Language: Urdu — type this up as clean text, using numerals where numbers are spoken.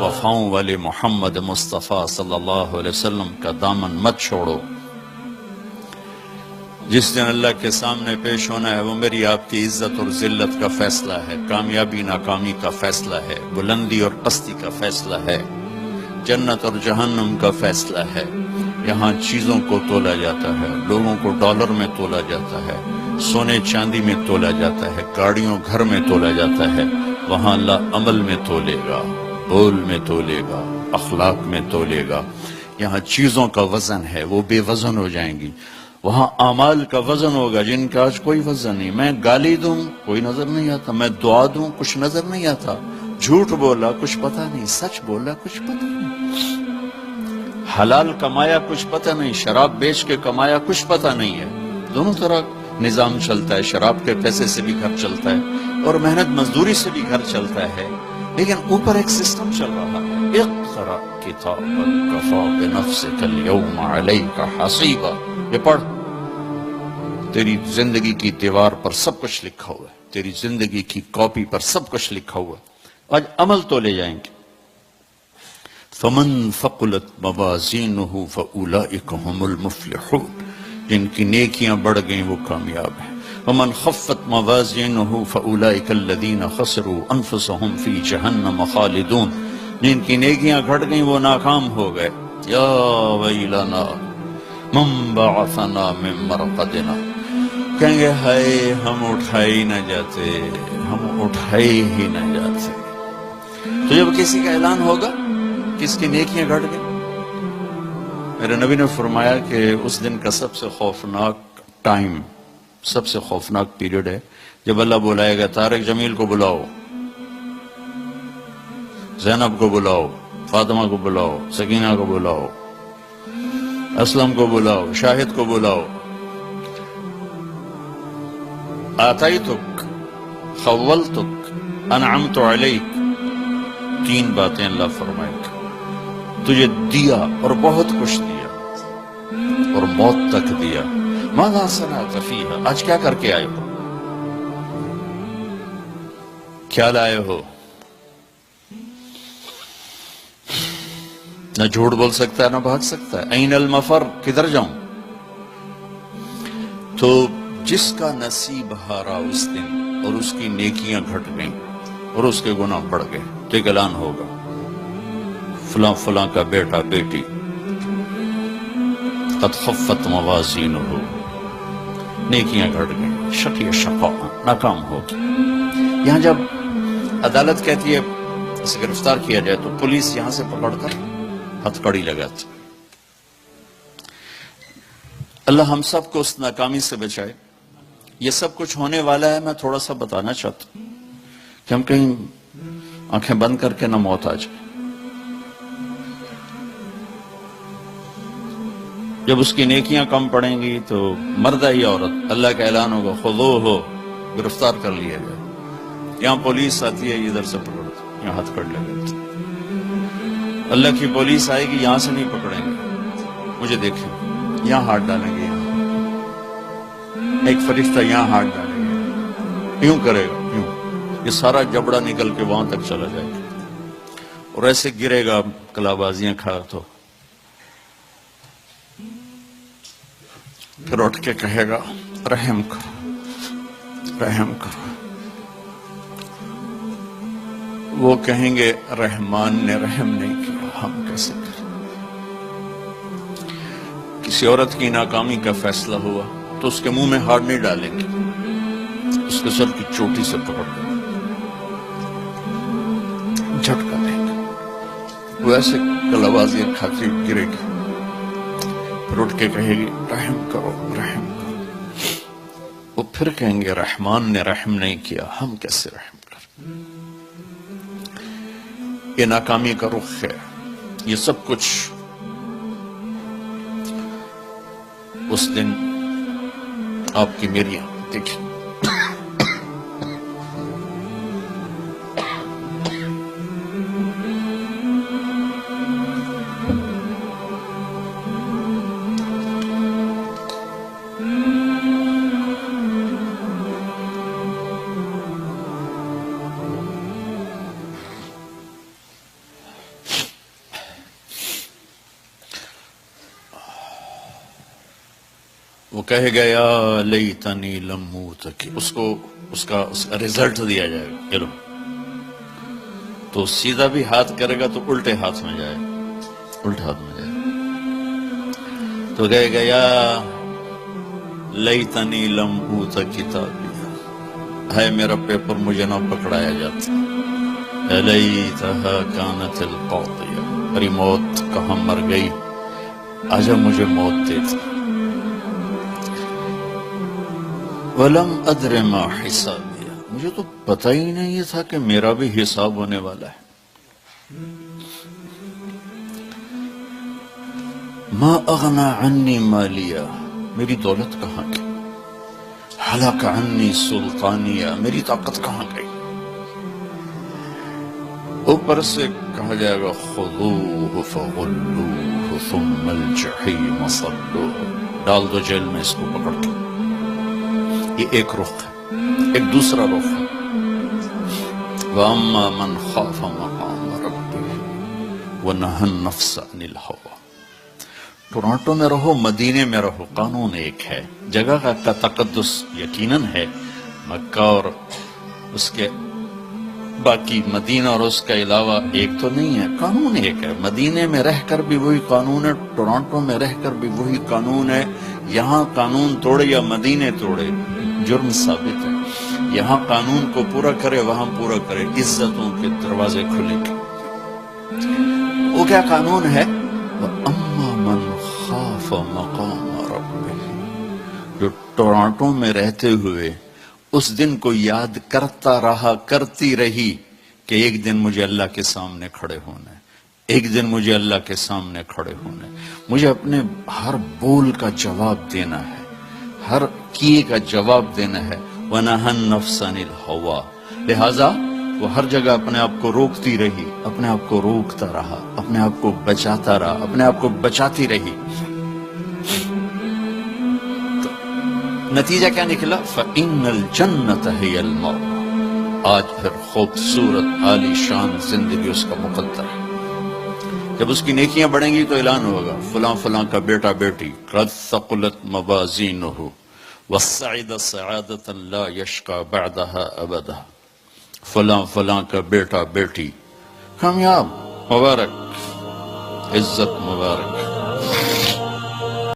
وفاؤں والے محمد مصطفیٰ صلی اللہ علیہ وسلم کا دامن مت چھوڑو۔ جس دن اللہ کے سامنے پیش ہونا ہے وہ میری آپ کی عزت اور ذلت کا فیصلہ ہے، کامیابی ناکامی کا فیصلہ ہے، بلندی اور پستی کا فیصلہ ہے، جنت اور جہنم کا فیصلہ ہے۔ یہاں چیزوں کو تولا جاتا ہے، لوگوں کو ڈالر میں تولا جاتا ہے، سونے چاندی میں تولا جاتا ہے، گاڑیوں گھر میں تولا جاتا ہے۔ وہاں اللہ عمل میں تولے گا، بول میں تولے گا، اخلاق میں تولے گا۔ یہاں چیزوں کا وزن ہے، وہ بے وزن ہو جائیں گی۔ وہاں اعمال کا وزن ہوگا جن کا آج کوئی وزن نہیں۔ میں گالی دوں کوئی نظر نہیں آتا، میں دعا دوں کچھ نظر نہیں آتا، جھوٹ بولا کچھ پتہ نہیں، سچ بولا کچھ پتہ نہیں، حلال کمایا کچھ پتہ نہیں، شراب بیچ کے کمایا کچھ پتہ نہیں ہے۔ دونوں طرح نظام چلتا ہے، شراب کے پیسے سے بھی گھر چلتا ہے اور محنت مزدوری سے بھی گھر چلتا ہے، لیکن اوپر ایک سسٹم چل رہا ہے۔ اقرأ کتابک کفی بنفسک اليوم علیک حسیبا، یہ پڑھ، تیری زندگی کی دیوار پر سب کچھ لکھا ہوا ہے، تیری زندگی کی کاپی پر سب کچھ لکھا ہوا ہے۔ آج عمل تو لے جائیں گے۔ فمن ثقلت موازینہ فاولئک هم المفلحون، جن کی نیکیاں بڑھ گئیں وہ کامیاب ہیں۔ ومن خفت موازینہ فاولئک الذین خسروا انفسهم فی جہنم خالدون، جن کی نیکیاں گھٹ گئیں وہ ناکام ہو گئے۔ یا ویلنا من بعثنا من مرقدنا، کہیں گے ہائے ہم اٹھائے ہی نہ جاتے، ہم اٹھائے ہی نہ جاتے۔ تو جب کسی کا اعلان ہوگا کس کی نیکیاں گھٹ گئیں، میرے نبی نے فرمایا کہ اس دن کا سب سے خوفناک ٹائم، سب سے خوفناک پیریڈ ہے جب اللہ بلائے گا طارق جمیل کو بلاؤ، زینب کو بلاؤ، فاطمہ کو بلاؤ، سکینہ کو بلاؤ، اسلم کو بلاؤ، شاہد کو بلاؤ، آتیتک، خولتک، انعمت علیک، تین باتیں اللہ فرمائے گا۔ تجھے دیا اور بہت کچھ دیا اور موت تک دیا۔ ماذا صنعت فیہا، آج کیا کر کے آئے ہو، کیا لائے ہو؟ نہ جھوٹ بول سکتا ہے نہ بھاگ سکتا ہے۔ این المفر، کدھر جاؤں؟ تو جس کا نصیب ہارا اس دن اور اس کی نیکیاں گھٹ گئیں اور اس کے گناہ بڑھ گئے تو ایک اعلان ہوگا، فلاں فلاں کا بیٹا بیٹی قد خفت موازینہ، نیکیاں گھٹ گئیں، شقی شقاء، ناکام ہوگی۔ یہاں جب عدالت کہتی ہے اسے گرفتار کیا جائے تو پولیس یہاں سے پکڑ کر ہتھ کڑی لگاتی۔ اللہ ہم سب کو اس ناکامی سے بچائے۔ یہ سب کچھ ہونے والا ہے، میں تھوڑا سا بتانا چاہتا ہوں کہ ہم کہیں آنکھیں بند کر کے نہ موت آ جائے۔ جب اس کی نیکیاں کم پڑیں گی تو مرد یا عورت، اللہ کا اعلان ہوگا خذوہ، گرفتار کر لیا جائے۔ یہاں پولیس آتی ہے ادھر سے پکڑتی، یہاں ہتھ کڑ لگاتی۔ اللہ کی پولیس آئے گی، یہاں سے نہیں پکڑیں گے، مجھے دیکھیں، یہاں ہاتھ ڈالیں گے، یہاں ایک فرشتہ یہاں ہاتھ ڈالیں گے، یوں کرے گا، یوں، یہ سارا جبڑا نکل کے وہاں تک چلا جائے گا اور ایسے گرے گا کلابازیاں کھا تو پھر اٹھ کے کہے گا رحم کرو، رحم کرو۔ وہ کہیں گے رحمان نے رحم نہیں کیا، ہم کیسے کریں؟ کسی عورت کی ناکامی کا فیصلہ ہوا تو اس کے منہ میں ہاتھ نہیں ڈالیں گے، اس کے سر کی چوٹی سے پکڑ لیں گے، جھٹکا دیں گے، وہ ایسے کلابازیاں کھاتی گرے گی، پھر اٹھ کے کہے گی رحم کرو، رحم کرو۔ وہ پھر کہیں گے رحمان نے رحم نہیں کیا، ہم کیسے رحم کریں؟ یہ ناکامی کا رخ ہے۔ یہ سب کچھ اس دن آپ کی میری دیکھیں۔ وہ کہے گا یا لیتنی لم موت، اس کا رزلٹ دیا جائے گا، چلو تو سیدھا بھی ہاتھ کرے گا تو الٹے ہاتھ میں جائے، الٹے ہاتھ میں جائے، تو کہے گا یا لیتنی لم اوت کتابی، ہے میرا پیپر مجھے نہ پکڑایا جاتا، لیتہا کانت القاضیہ، میری موت کہاں مر گئی، آجا مجھے موت دیتا، وَلَمْ أَدْرِ مَا حِسَابِيَ، مجھے تو پتہ ہی نہیں تھا کہ میرا بھی حساب ہونے والا ہے، مَا أَغْنَى عَنِّي مَالِيَا، میری دولت کہاں گئی، حَلَقَ عَنِّي سُلْطَانِيَا، میری طاقت کہاں گئی، اوپر سے کہا جائے گا خُذُوهُ فَغُلُّوهُ ثُمَّ الْجَحِيمَ صَلُّوهُ، ڈال دو جیل میں اس کو پکڑ کے، یہ ایک رخ ہے، ایک دوسرا رخ ہے، وَأَمَّا مَنْ خَافَ مَقَامَ رَبِّهِ وَنَهَى النَّفْسَ عَنِ الْهَوَىٰ، ٹورانٹو میں رہو، مدینے میں رہو، قانون ایک ہے، جگہ کا تقدس یقیناً ہے، مکہ اور اس کے باقی مدینہ اور اس کا علاوہ ایک تو نہیں ہے، قانون ایک ہے، مدینے میں رہ کر بھی وہی قانون ہے، ٹورانٹو میں رہ کر بھی وہی قانون ہے، یہاں قانون توڑے یا مدینے توڑے جرم ثابت ہے، یہاں قانون کو پورا کرے وہاں پورا کرے، عزتوں کے دروازے کھلے گے، وہ کیا قانون ہے، وَأَمَّا مَنْ خَافَ مَقَامَ رَبِّهِ، جو ٹورانٹو میں رہتے ہوئے اس دن کو یاد کرتا رہا، کرتی رہی کہ ایک دن مجھے اللہ کے سامنے کھڑے ہونا ہے، ایک دن مجھے اللہ کے سامنے کھڑے ہونا ہے، مجھے اپنے ہر بول کا جواب دینا ہے، ہر کیے کا جواب دینا ہے، وَنَهَى النَّفْسَ عَنِ الْهَوَىٰ، لہٰذا وہ ہر جگہ اپنے آپ کو روکتی رہی، اپنے آپ کو روکتا رہا، اپنے آپ کو بچاتا رہا، اپنے آپ کو بچاتی رہی، نتیجہ کیا نکلا، فَإِنَّ الْجَنَّةَ هِيَ الْمَأْوَىٰ، آج پھر خوبصورت عالی شان زندگی اس کا مقدر ہے، جب اس کی نیکیاں بڑھیں گی تو اعلان ہوگا فلاں فلاں کا بیٹا بیٹی قد ثقلت موازینہ وَالسَّعِدَ سَعَادَةً لَا يَشْقَى بَعْدَهَا أَبَدًا، فلاں فلاں کا بیٹا بیٹی کامیاب، مبارک، عزت مبارک،